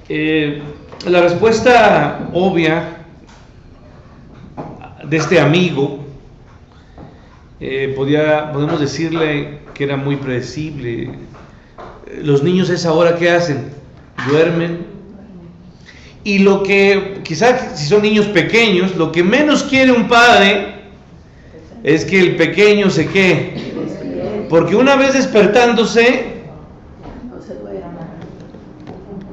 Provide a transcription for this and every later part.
Eh, la respuesta obvia de este amigo, podemos decirle que era muy predecible. Los niños a esa hora, ¿qué hacen? Duermen. Y lo que, quizás si son niños pequeños, lo que menos quiere un padre es que el pequeño se quede. Porque una vez despertándose,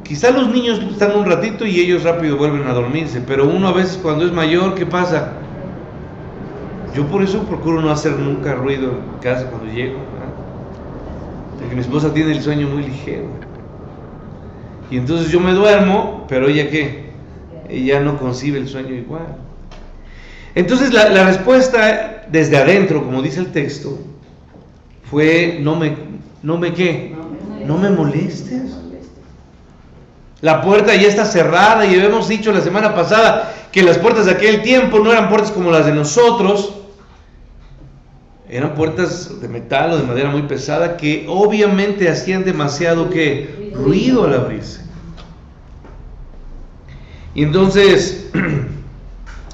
quizá los niños están un ratito y ellos rápido vuelven a dormirse, pero uno a veces cuando es mayor, ¿qué pasa? Yo por eso procuro no hacer nunca ruido en casa cuando llego, ¿verdad? Porque mi esposa tiene el sueño muy ligero. Y entonces yo me duermo, pero ella ¿qué? Ella no concibe el sueño igual. Entonces la respuesta desde adentro, como dice el texto, fue no me molestes. La puerta ya está cerrada y habíamos dicho la semana pasada que las puertas de aquel tiempo no eran puertas como las de nosotros. Eran puertas de metal o de madera muy pesada que obviamente hacían demasiado ruido al abrirse. Y entonces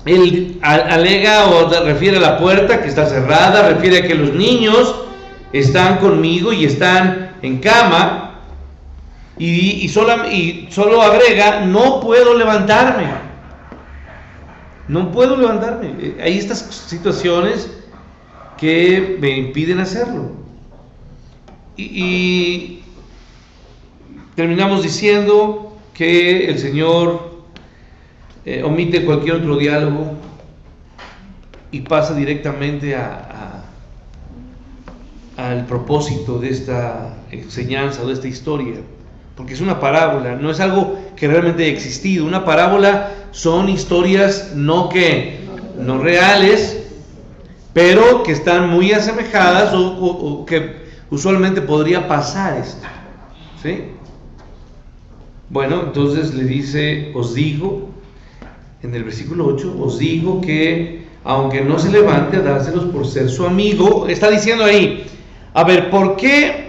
él alega o refiere a la puerta que está cerrada, refiere a que los niños están conmigo y están en cama. Y solo agrega, no puedo levantarme. No puedo levantarme. Hay estas situaciones que me impiden hacerlo. Y terminamos diciendo que el Señor omite cualquier otro diálogo y pasa directamente al propósito de esta enseñanza o de esta historia. Porque es una parábola, no es algo que realmente haya existido. Una parábola son historias no reales, pero que están muy asemejadas o que usualmente podría pasar esto, ¿sí? Bueno, entonces le dice, os digo, en el versículo 8, os digo que aunque no se levante a dárselos por ser su amigo, está diciendo ahí, a ver, ¿por qué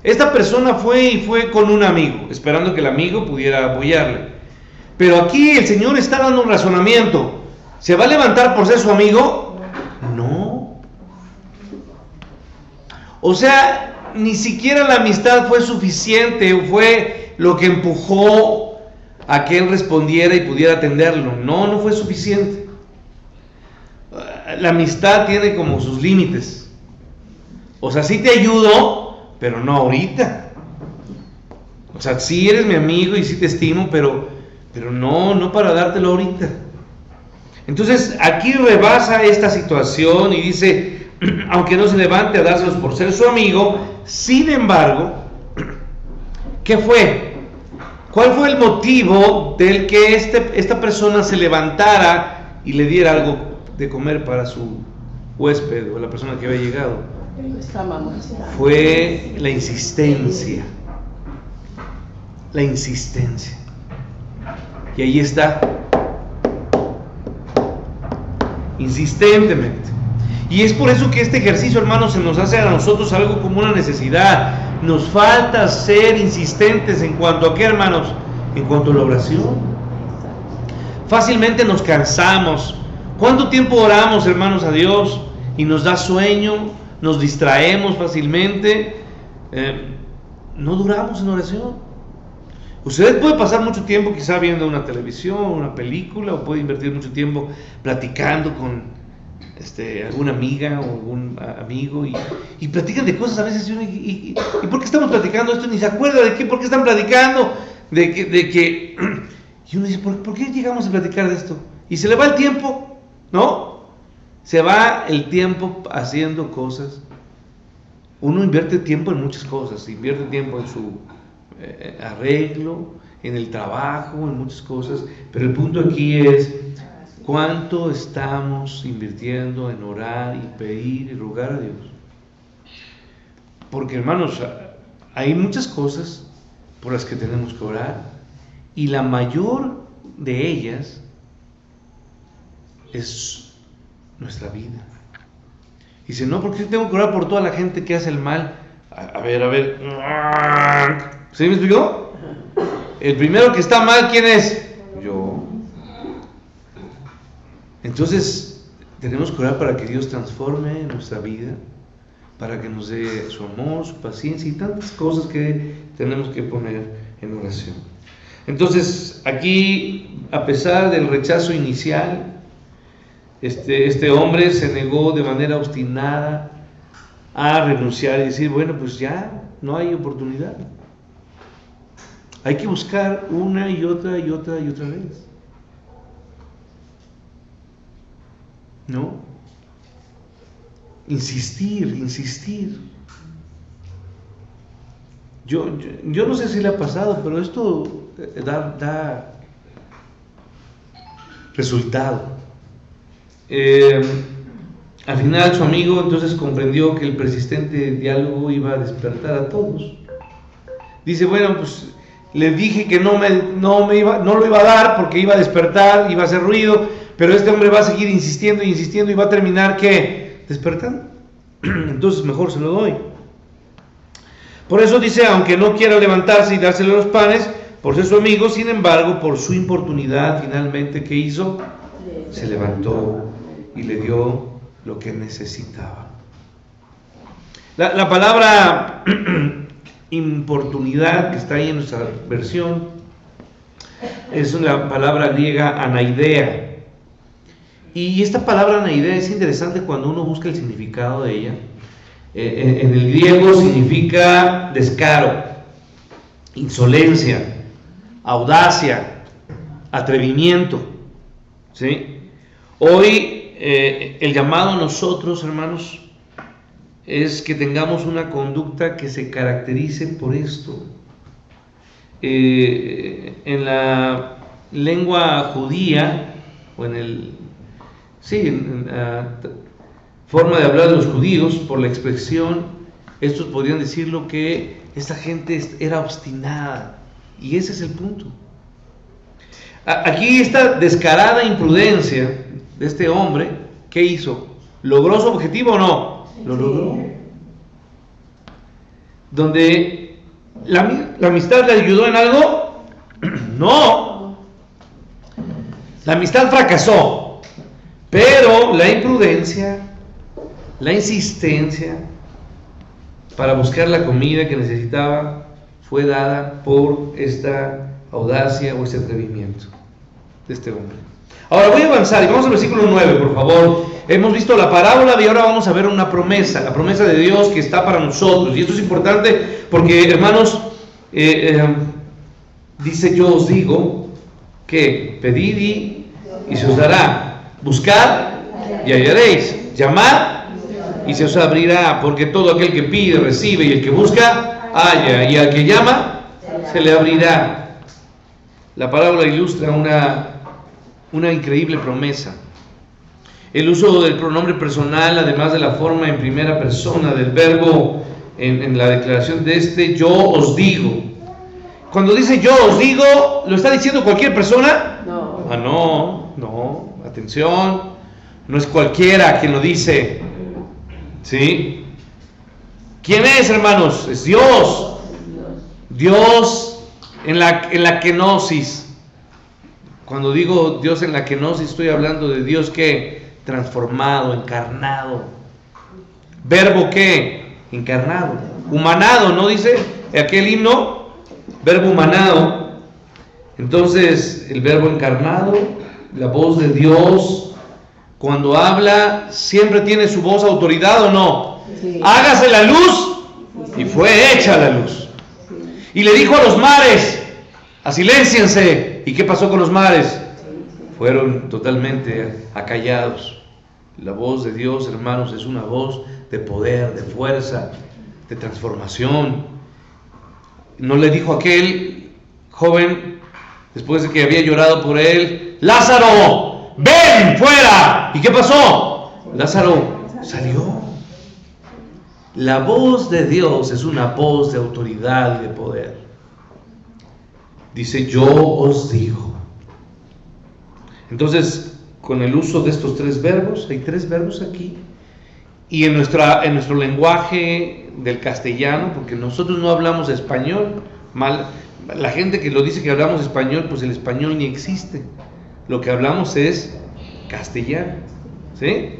esta persona fue con un amigo, esperando que el amigo pudiera apoyarle? Pero aquí el Señor está dando un razonamiento. ¿Se va a levantar por ser su amigo? No. O sea, ni siquiera la amistad fue suficiente, fue lo que empujó a que él respondiera y pudiera atenderlo. No fue suficiente. La amistad tiene como sus límites. O sea, sí te ayudo, pero no ahorita. O sea, sí eres mi amigo y sí te estimo, pero no para dártelo ahorita. Entonces, aquí rebasa esta situación y dice, aunque no se levante a dárselos por ser su amigo, sin embargo, ¿qué fue? ¿Cuál fue el motivo del que esta persona se levantara y le diera algo de comer para su huésped o la persona que había llegado? Fue la insistencia. La insistencia. Y ahí está. Insistentemente. Y es por eso que este ejercicio, hermanos, se nos hace a nosotros algo como una necesidad. Nos falta ser insistentes en cuanto a qué, hermanos, en cuanto a la oración. Fácilmente nos cansamos. ¿Cuánto tiempo oramos, hermanos, a Dios y nos da sueño? Nos distraemos fácilmente. No duramos en oración. Usted puede pasar mucho tiempo quizá viendo una televisión, una película, o puede invertir mucho tiempo platicando con alguna amiga o algún amigo y platican de cosas a veces y ¿por qué estamos platicando esto? Ni se acuerda de qué, por qué están platicando de que y uno dice, ¿por qué llegamos a platicar de esto? Y se le va el tiempo, ¿no? Se va el tiempo haciendo cosas. Uno invierte tiempo en muchas cosas, invierte tiempo en su arreglo, en el trabajo, en muchas cosas, pero el punto aquí es cuánto estamos invirtiendo en orar y pedir y rogar a Dios. Porque, hermanos, hay muchas cosas por las que tenemos que orar y la mayor de ellas es nuestra vida. Dice, no, porque tengo que orar por toda la gente que hace el mal. A ver, ¿sí me explicó? el primero que está mal, ¿quién es? Yo. Entonces, tenemos que orar para que Dios transforme nuestra vida, para que nos dé su amor, su paciencia y tantas cosas que tenemos que poner en oración. Entonces, aquí, a pesar del rechazo inicial, este hombre se negó de manera obstinada a renunciar y decir, bueno, pues ya no hay oportunidad. Hay que buscar una y otra y otra y otra vez. ¿No? Insistir. Yo no sé si le ha pasado, pero esto da resultado. Al final su amigo entonces comprendió que el persistente diálogo iba a despertar a todos. Dice, bueno, pues le dije que no lo iba a dar porque iba a despertar, iba a hacer ruido, pero este hombre va a seguir insistiendo y va a terminar, ¿qué? Despertando. Entonces mejor se lo doy. Por eso dice, aunque no quiera levantarse y dársele los panes, por ser su amigo, sin embargo, por su importunidad, finalmente, ¿qué hizo? Se levantó y le dio lo que necesitaba. La palabra importunidad que está ahí en nuestra versión es una palabra griega anaidea. Y esta palabra anaidea es interesante cuando uno busca el significado de ella. En el griego significa descaro, insolencia, audacia, atrevimiento. ¿Sí? Hoy el llamado a nosotros, hermanos, es que tengamos una conducta que se caracterice por esto. En la lengua judía, o en la forma de hablar de los judíos, por la expresión, estos podrían decirlo que esta gente era obstinada, y ese es el punto. Aquí esta descarada imprudencia de este hombre, ¿qué hizo? ¿Logró su objetivo o no? Lo logró. ¿Donde la amistad le ayudó en algo? No. La amistad fracasó, pero la imprudencia, la insistencia para buscar la comida que necesitaba fue dada por esta audacia o este atrevimiento de este hombre. Ahora voy a avanzar y vamos al versículo 9, por favor. Hemos visto la parábola y ahora vamos a ver una promesa, la promesa de Dios que está para nosotros. Y esto es importante porque, hermanos, dice, yo os digo que pedid y se os dará, buscad y hallaréis, llamad y se os abrirá, porque todo aquel que pide recibe, y el que busca halla, y al que llama se le abrirá. La parábola ilustra una increíble promesa. El uso del pronombre personal, además de la forma en primera persona del verbo en la declaración de yo os digo. Cuando dice yo os digo, ¿lo está diciendo cualquier persona? No. No, atención, no es cualquiera quien lo dice. ¿Sí? ¿Quién es, hermanos? Es Dios. Dios en la kenosis. Cuando digo Dios en la kenosis, estoy hablando de Dios que transformado, encarnado. ¿Verbo qué? Encarnado. Humanado, ¿no dice aquel himno? Verbo humanado. Entonces, el verbo encarnado, la voz de Dios, cuando habla, siempre tiene su voz autoridad, ¿o no? Sí. Hágase la luz, y fue hecha la luz. Y le dijo a los mares, asilénciense. ¿Y qué pasó con los mares? Fueron totalmente acallados. La voz de Dios, hermanos, es una voz de poder, de fuerza, de transformación. No le dijo a aquel joven, después de que había llorado por él, Lázaro, ven fuera. ¿Y qué pasó? Lázaro salió. La voz de Dios es una voz de autoridad y de poder. Dice, yo os digo. Entonces, con el uso de estos tres verbos, hay tres verbos aquí, y en nuestro lenguaje del castellano, porque nosotros no hablamos español, La gente que lo dice que hablamos español, pues el español ni existe. Lo que hablamos es castellano, ¿sí?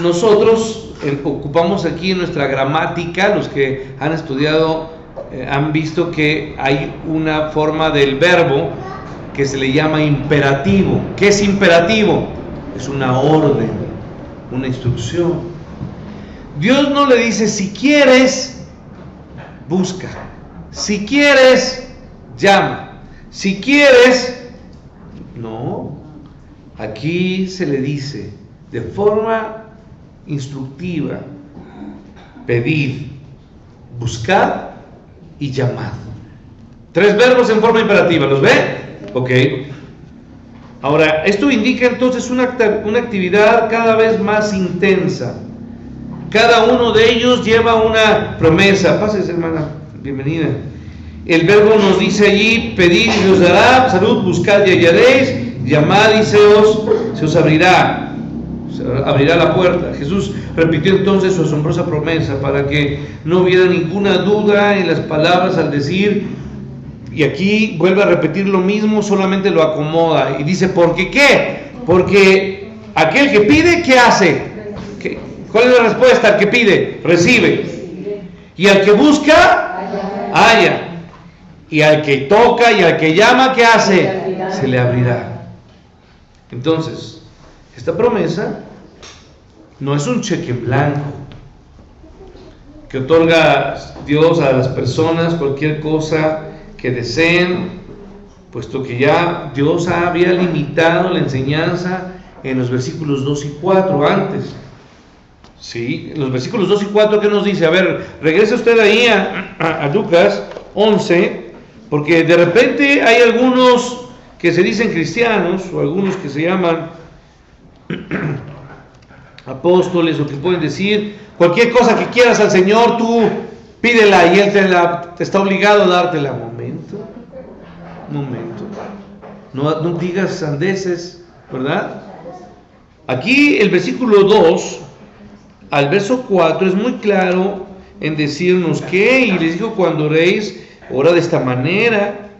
Nosotros ocupamos aquí en nuestra gramática, los que han estudiado han visto que hay una forma del verbo que se le llama imperativo. ¿Qué es imperativo? Es una orden, una instrucción. Dios no le dice: si quieres, busca; si quieres, llama; si quieres, no. Aquí se le dice de forma instructiva: pedid, buscad y llamad. 3 verbos en forma imperativa, ¿los ve? Ok. Ahora, esto indica entonces una actividad cada vez más intensa. Cada uno de ellos lleva una promesa. Pásese, hermana, bienvenida. El verbo nos dice allí: pedid y se os dará; salud, buscad y hallaréis; llamad y se os abrirá la puerta. Jesús repitió entonces su asombrosa promesa para que no hubiera ninguna duda en las palabras al decir, y aquí vuelve a repetir lo mismo, solamente lo acomoda y dice: ¿por qué qué? Porque aquel que pide, ¿qué hace? ¿Cuál es la respuesta? Al que pide, recibe; y al que busca, halla; y al que toca y al que llama, ¿qué hace? Se le abrirá. Entonces, esta promesa no es un cheque en blanco que otorga Dios a las personas cualquier cosa que deseen, puesto que ya Dios había limitado la enseñanza en los versículos 2 y 4 antes. Sí, en los versículos 2 y 4, ¿qué nos dice? A ver, regrese usted ahí a Lucas 11, porque de repente hay algunos que se dicen cristianos, o algunos que se llaman apóstoles, o que pueden decir: cualquier cosa que quieras al Señor, tú pídela y Él te está obligado a dártela. Momento. No digas sandeces, ¿verdad? Aquí el versículo 2 al verso 4 es muy claro en decirnos que, y les dijo: cuando oréis, ora de esta manera: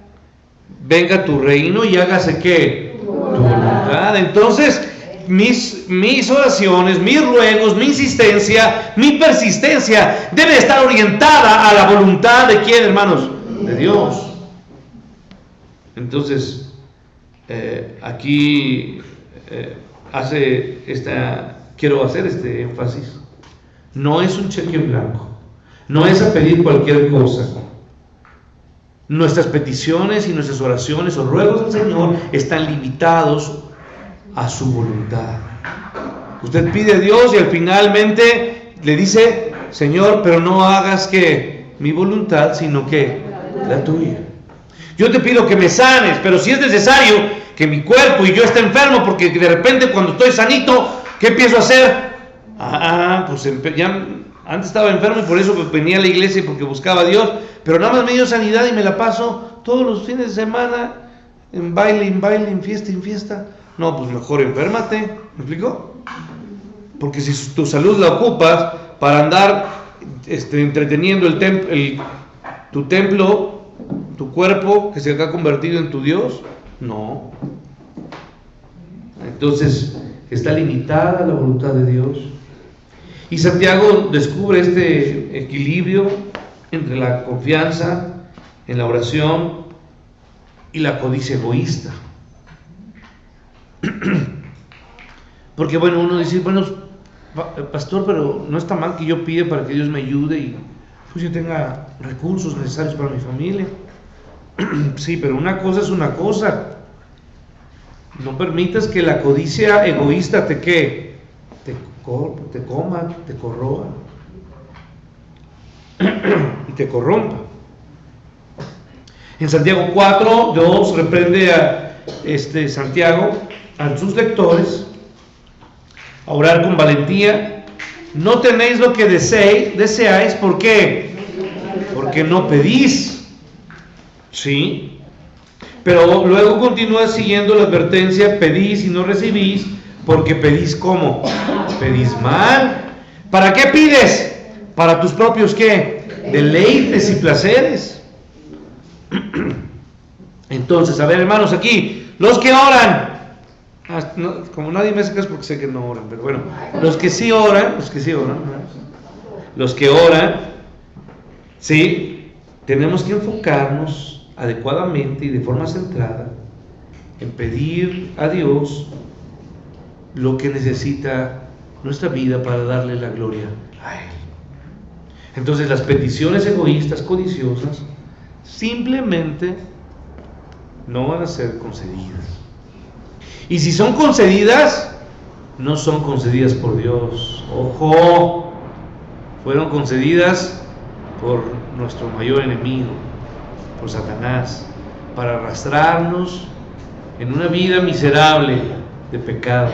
venga tu reino y hágase ¿qué? Tu voluntad. Entonces, mis oraciones, mis ruegos, mi insistencia, mi persistencia debe estar orientada a la voluntad ¿de quién, hermanos? De Dios. Entonces, aquí quiero hacer este énfasis. No es un cheque en blanco, no es a pedir cualquier cosa. Nuestras peticiones y nuestras oraciones o ruegos al Señor están limitados a su voluntad. Usted pide a Dios y finalmente le dice: Señor, pero no hagas que mi voluntad, sino que la tuya. Yo te pido que me sanes, pero si es necesario que mi cuerpo y yo esté enfermo, porque de repente cuando estoy sanito, ¿qué empiezo a hacer? Pues ya antes estaba enfermo y por eso venía a la iglesia, porque buscaba a Dios, pero nada más me dio sanidad y me la paso todos los fines de semana en baile, en fiesta. No, pues mejor enférmate. ¿Me explico? Porque si tu salud la ocupas para andar entreteniendo tu templo, tu cuerpo que se ha convertido en tu Dios, no. Entonces está limitada la voluntad de Dios. Y Santiago descubre este equilibrio entre la confianza en la oración y la codicia egoísta. Porque uno dice: pastor, pero no está mal que yo pida para que Dios me ayude y pues yo tenga recursos necesarios para mi familia. Sí, pero una cosa es una cosa. No permitas que la codicia egoísta te coma, te corroa y te corrompa. En Santiago 4, Dios reprende a Santiago, a sus lectores, a orar con valentía. No tenéis lo que deseáis. ¿Por qué? Porque no pedís. ¿Sí? Pero luego continúa siguiendo la advertencia: pedís y no recibís, porque pedís ¿cómo? Pedís mal. ¿Para qué pides? Para tus propios ¿qué? Deleites y placeres. Entonces, a ver, hermanos, aquí, los que oran, como nadie me hace caso porque sé que no oran, pero bueno, los que sí oran, sí, tenemos que enfocarnos adecuadamente y de forma centrada en pedir a Dios lo que necesita nuestra vida para darle la gloria a Él. Entonces las peticiones egoístas, codiciosas, simplemente no van a ser concedidas. Y si son concedidas, no son concedidas por Dios. ¡Ojo! Fueron concedidas por nuestro mayor enemigo, por Satanás, para arrastrarnos en una vida miserable de pecado.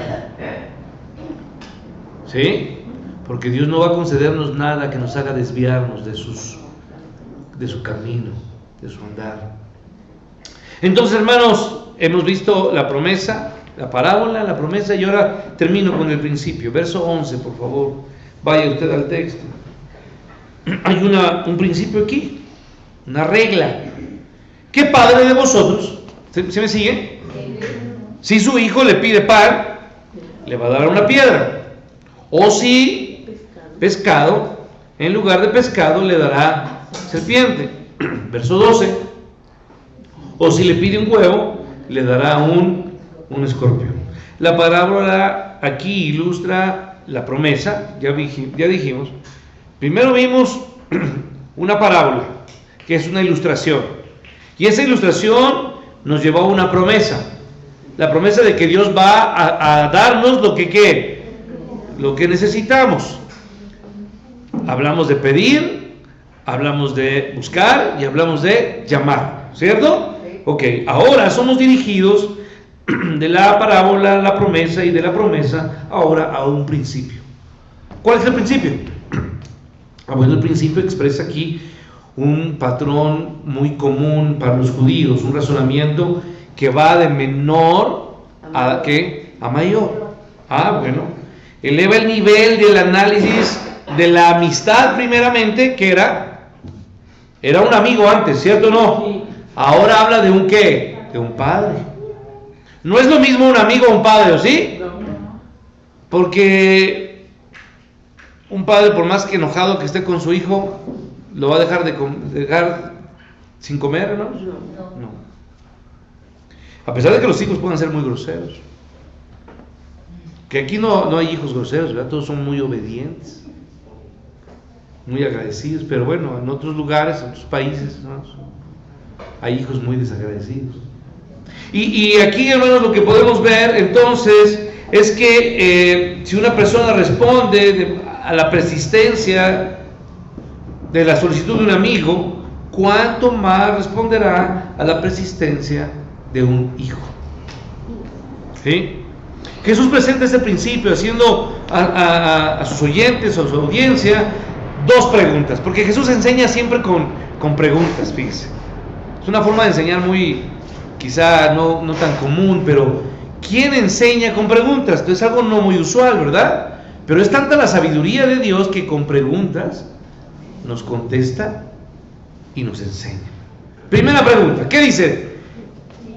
¿Sí? Porque Dios no va a concedernos nada que nos haga desviarnos de su camino, de su andar. Entonces, hermanos, hemos visto la promesa, la parábola, la promesa, y ahora termino con el principio. Verso 11, por favor. Vaya usted al texto. Hay un principio aquí, una regla. ¿Qué padre de vosotros, ¿se me sigue? Si su hijo le pide pan, le va a dar una piedra. O si pescado, en lugar de pescado le dará serpiente. Verso 12. O si le pide un huevo, le dará un escorpión. La parábola aquí ilustra la promesa, ya dijimos. Primero vimos una parábola, que es una ilustración. Y esa ilustración nos llevó a una promesa. La promesa de que Dios va a darnos lo que necesitamos. Hablamos de pedir, hablamos de buscar y hablamos de llamar, ¿cierto? Ok, ahora somos dirigidos de la parábola, la promesa, y de la promesa ahora a un principio. ¿Cuál es el principio? Bueno, el principio expresa aquí un patrón muy común para los judíos, un razonamiento que va de menor a mayor. Bueno, eleva el nivel del análisis de la amistad primeramente, que era un amigo antes, ¿cierto o no? Ahora habla de un ¿qué? De un padre. No es lo mismo un amigo o un padre, ¿o sí? Porque un padre, por más que enojado que esté con su hijo, ¿lo va a dejar sin comer, no? No. A pesar de que los hijos puedan ser muy groseros. Que aquí no hay hijos groseros, ¿verdad? Todos son muy obedientes, muy agradecidos, pero bueno, en otros lugares, en otros países, ¿no? Hay hijos muy desagradecidos. Y aquí, hermanos, lo que podemos ver entonces es que si una persona responde a la persistencia de la solicitud de un amigo, ¿cuánto más responderá a la persistencia de un hijo? ¿Sí? Jesús presenta este principio haciendo a sus oyentes, a su audiencia, dos preguntas, porque Jesús enseña siempre con preguntas, fíjese. Es una forma de enseñar muy, quizá no tan común, pero ¿quién enseña con preguntas? Entonces es algo no muy usual, ¿verdad? Pero es tanta la sabiduría de Dios que con preguntas nos contesta y nos enseña. Primera pregunta, ¿qué dice?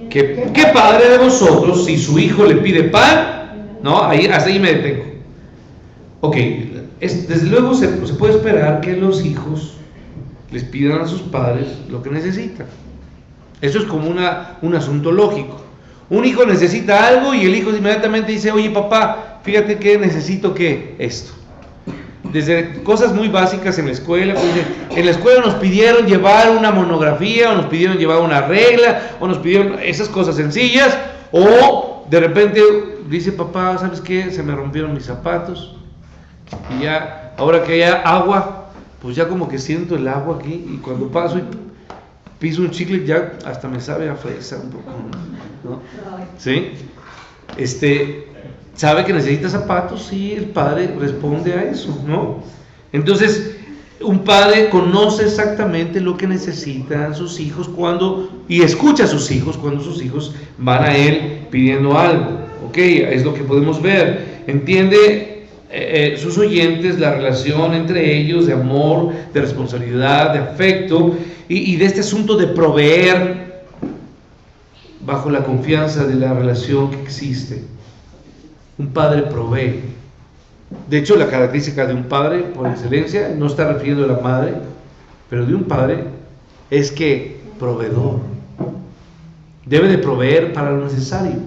¿Qué padre de vosotros, si su hijo le pide pan? No, hasta ahí me detengo. Ok, desde luego se puede esperar que los hijos les pidan a sus padres lo que necesitan. Eso es como un asunto lógico. Un hijo necesita algo y el hijo inmediatamente dice: oye papá, fíjate que necesito esto. Desde cosas muy básicas en la escuela, pues en la escuela nos pidieron llevar una monografía, o nos pidieron llevar una regla, o nos pidieron esas cosas sencillas, o de repente dice: papá, ¿sabes qué? Se me rompieron mis zapatos, y ya, ahora que hay agua, pues ya como que siento el agua aquí, y cuando paso y piso un chicle ya hasta me sabe a fresa un poco, ¿no? ¿Sí? ¿Sabe que necesita zapatos? Sí, el padre responde a eso, ¿no? Entonces, un padre conoce exactamente lo que necesitan sus hijos y escucha a sus hijos cuando sus hijos van a él pidiendo algo. Ok, es lo que podemos ver. Entiende sus oyentes la relación entre ellos de amor, de responsabilidad, de afecto y de este asunto de proveer bajo la confianza de la relación que existe. Un padre provee. De hecho, la característica de un padre, por excelencia, no está refiriendo a la madre, pero de un padre es que proveedor. Debe de proveer para lo necesario.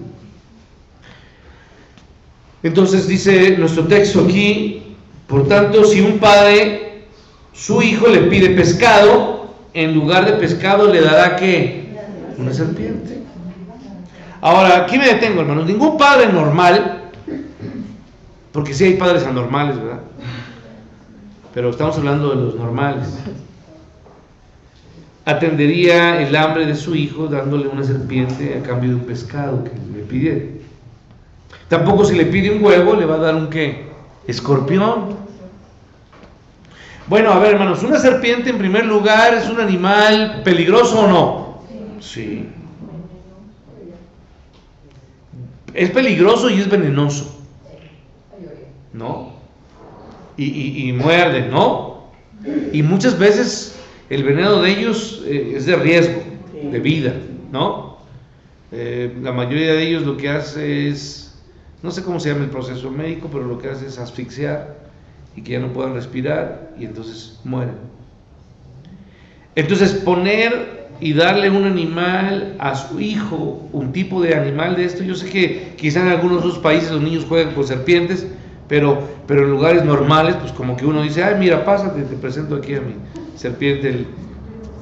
Entonces dice nuestro texto aquí, por tanto, si un padre, su hijo le pide pescado, en lugar de pescado le dará ¿qué? Una serpiente. Ahora, aquí me detengo, hermanos. Ningún padre normal, porque sí hay padres anormales, ¿verdad? Pero estamos hablando de los normales, atendería el hambre de su hijo dándole una serpiente a cambio de un pescado que le pidiera. Tampoco si le pide un huevo le va a dar un ¿qué? Escorpión. Bueno, a ver, hermanos, una serpiente en primer lugar es un animal peligroso ¿o no? Sí. Es peligroso y es venenoso, ¿no? Y muerde, ¿no? Y muchas veces el veneno de ellos es de riesgo, de vida, ¿no? La mayoría de ellos lo que hace es, no sé cómo se llama el proceso médico, pero lo que hace es asfixiar y que ya no puedan respirar y entonces mueren. Entonces poner y darle un animal a su hijo, un tipo de animal de esto, yo sé que quizá en algunos otros países los niños juegan con serpientes, pero en lugares normales, pues como que uno dice, ay, mira, pásate, te presento aquí a mi serpiente,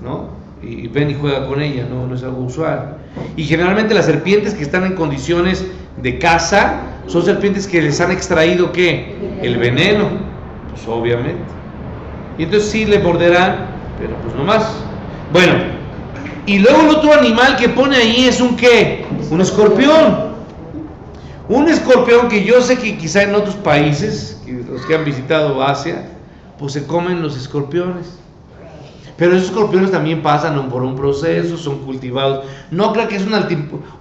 ¿no? Y ven y juega con ella, no es algo usual. Y generalmente las serpientes que están en condiciones de caza son serpientes que les han extraído ¿qué? El veneno, pues obviamente. Y entonces sí le morderán, pero pues no más. Bueno, y luego el otro animal que pone ahí es un ¿qué? Un escorpión. Un escorpión que yo sé que quizá en otros países, los que han visitado Asia, pues se comen los escorpiones. Pero esos escorpiones también pasan por un proceso, son cultivados. No creo que es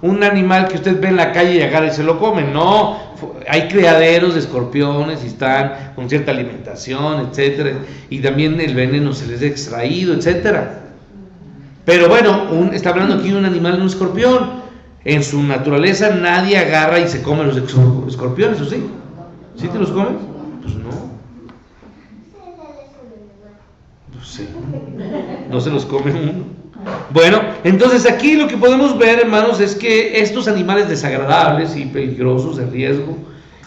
un animal que usted ve en la calle y agarra y se lo come. No, hay criaderos de escorpiones y están con cierta alimentación, etcétera. Y también el veneno se les ha extraído, etcétera. Pero bueno, está hablando aquí de un animal, un escorpión. En su naturaleza nadie agarra y se come los escorpiones, ¿o sí? ¿Sí te los comes? Pues no. Pues sí. No se los come uno. Bueno, entonces aquí lo que podemos ver, hermanos, es que estos animales desagradables y peligrosos, de riesgo,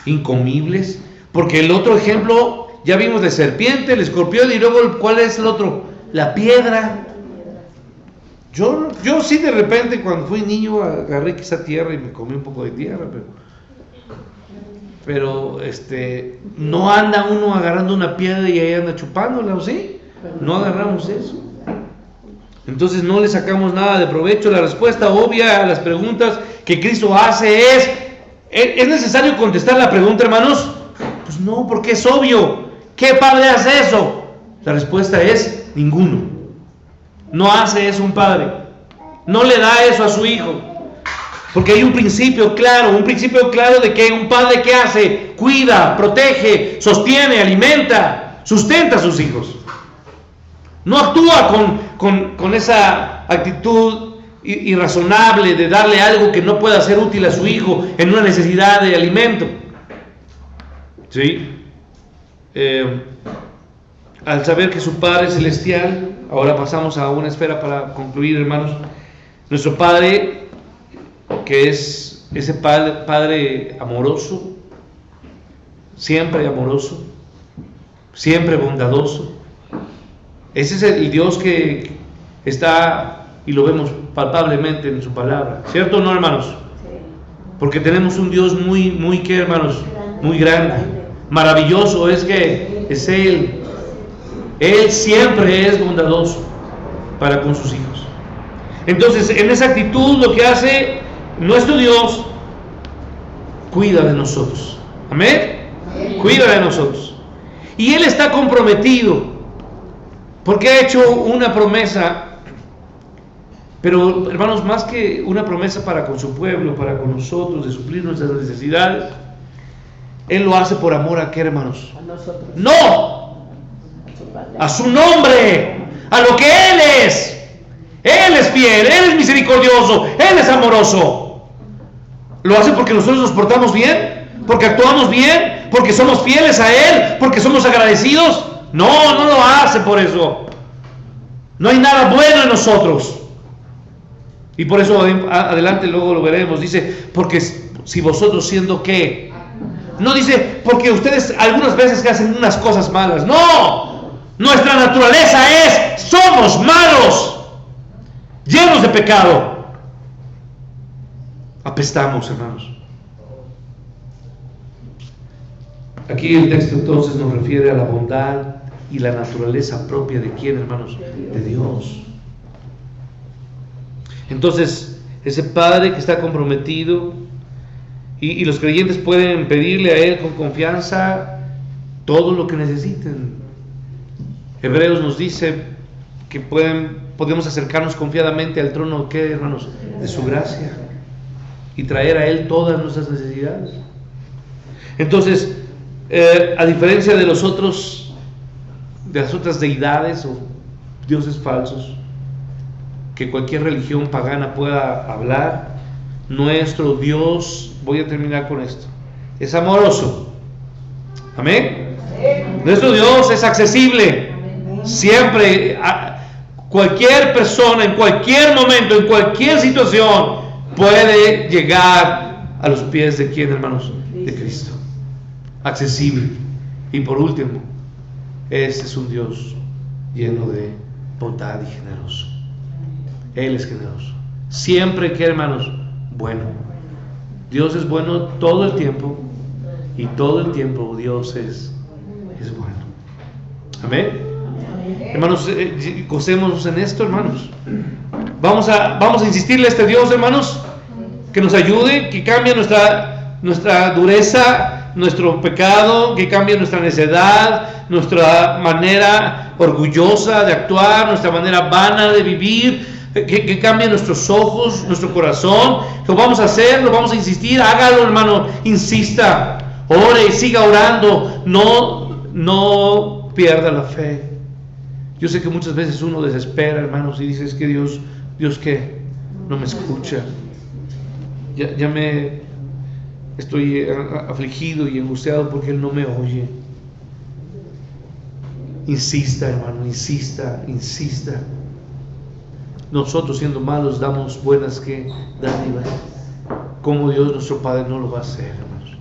incomibles, porque el otro ejemplo, ya vimos de serpiente, el escorpión, y luego, ¿cuál es el otro? La piedra. Yo sí de repente cuando fui niño agarré quizá tierra y me comí un poco de tierra, pero no anda uno agarrando una piedra y ahí anda chupándola, ¿o sí? No agarramos eso. Entonces no le sacamos nada de provecho. La respuesta obvia a las preguntas que Cristo hace ¿es necesario contestar la pregunta, hermanos? Pues no, porque es obvio. ¿Qué padre hace eso? La respuesta es ninguno. No hace eso un padre, no le da eso a su hijo, porque hay un principio claro de que un padre ¿qué hace? Cuida, protege, sostiene, alimenta, sustenta a sus hijos. No actúa con esa actitud irrazonable de darle algo que no pueda ser útil a su hijo en una necesidad de alimento. ¿Sí? Al saber que su Padre Celestial, ahora pasamos a una esfera para concluir, hermanos. Nuestro Padre, que es ese Padre amoroso, siempre bondadoso. Ese es el Dios que está, y lo vemos palpablemente en su palabra. ¿Cierto o no, hermanos? Porque tenemos un Dios muy ¿qué, hermanos? Muy grande. Maravilloso es que es Él. Él siempre es bondadoso para con sus hijos. Entonces, en esa actitud lo que hace nuestro Dios, cuida de nosotros. ¿Amén? Cuida de nosotros. Y Él está comprometido, porque ha hecho una promesa. Pero, hermanos, más que una promesa para con su pueblo, para con nosotros, de suplir nuestras necesidades, Él lo hace por amor a ¿qué, hermanos? A nosotros. ¡No! A su nombre, a lo que Él es. Él es fiel, Él es misericordioso, Él es amoroso. ¿Lo hace porque nosotros nos portamos bien? ¿Porque actuamos bien? ¿Porque somos fieles a Él? ¿Porque somos agradecidos? No, no lo hace por eso. No hay nada bueno en nosotros. Y por eso adelante luego lo veremos. Dice, porque si vosotros siendo ¿qué? No dice, porque ustedes algunas veces que hacen unas cosas malas. No, nuestra naturaleza es, somos malos, llenos de pecado. Apestamos, hermanos. Aquí el texto entonces nos refiere a la bondad y la naturaleza propia de ¿quién, hermanos? De Dios. Entonces, ese Padre que está comprometido, y los creyentes pueden pedirle a Él con confianza todo lo que necesiten. Hebreos nos dice que podemos acercarnos confiadamente al trono, ¿qué, hermanos? De su gracia, y traer a Él todas nuestras necesidades. Entonces, a diferencia de las otras deidades o dioses falsos que cualquier religión pagana pueda hablar, nuestro Dios, voy a terminar con esto, es amoroso. Amén. Nuestro Dios es accesible. Siempre, cualquier persona, en cualquier momento, en cualquier situación, puede llegar a los pies de ¿quién, hermanos? De Cristo. Accesible. Y por último, este es un Dios lleno de bondad y generoso. Él es generoso. Siempre que, hermanos, bueno. Dios es bueno todo el tiempo, y todo el tiempo Dios es bueno. Amén. Hermanos, gocémonos en esto, hermanos. Vamos a insistirle a este Dios, hermanos, que nos ayude, que cambie nuestra dureza, nuestro pecado, que cambie nuestra necedad, nuestra manera orgullosa de actuar, nuestra manera vana de vivir, que cambie nuestros ojos, nuestro corazón. Lo vamos a hacer, lo vamos a insistir. Hágalo, hermano, insista, ore y siga orando. No pierda la fe. Yo sé que muchas veces uno desespera, hermanos, y dice, es que Dios ¿qué? No me escucha. Ya me estoy afligido y angustiado porque Él no me oye. Insista, hermano, insista. Nosotros, siendo malos, damos buenas dádivas. Como Dios nuestro Padre no lo va a hacer, hermanos.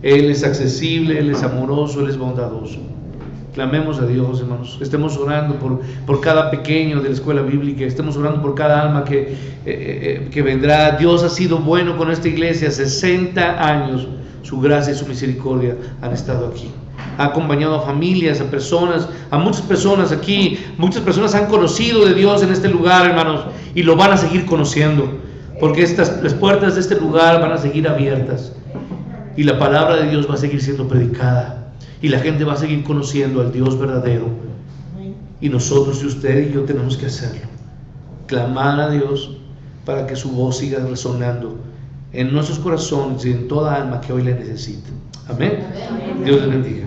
Él es accesible, Él es amoroso, Él es bondadoso. Clamemos a Dios, hermanos. Estemos orando por cada pequeño de la escuela bíblica. Estemos orando por cada alma que vendrá. Dios ha sido bueno con esta iglesia. 60 años. Su gracia y su misericordia han estado aquí. Ha acompañado a familias, a personas, a muchas personas aquí. Muchas personas han conocido de Dios en este lugar, hermanos, y lo van a seguir conociendo, porque las puertas de este lugar van a seguir abiertas, y la palabra de Dios va a seguir siendo predicada, y la gente va a seguir conociendo al Dios verdadero. Y nosotros, y usted y yo, tenemos que hacerlo. Clamar a Dios para que su voz siga resonando en nuestros corazones y en toda alma que hoy le necesite. Amén. Dios le bendiga.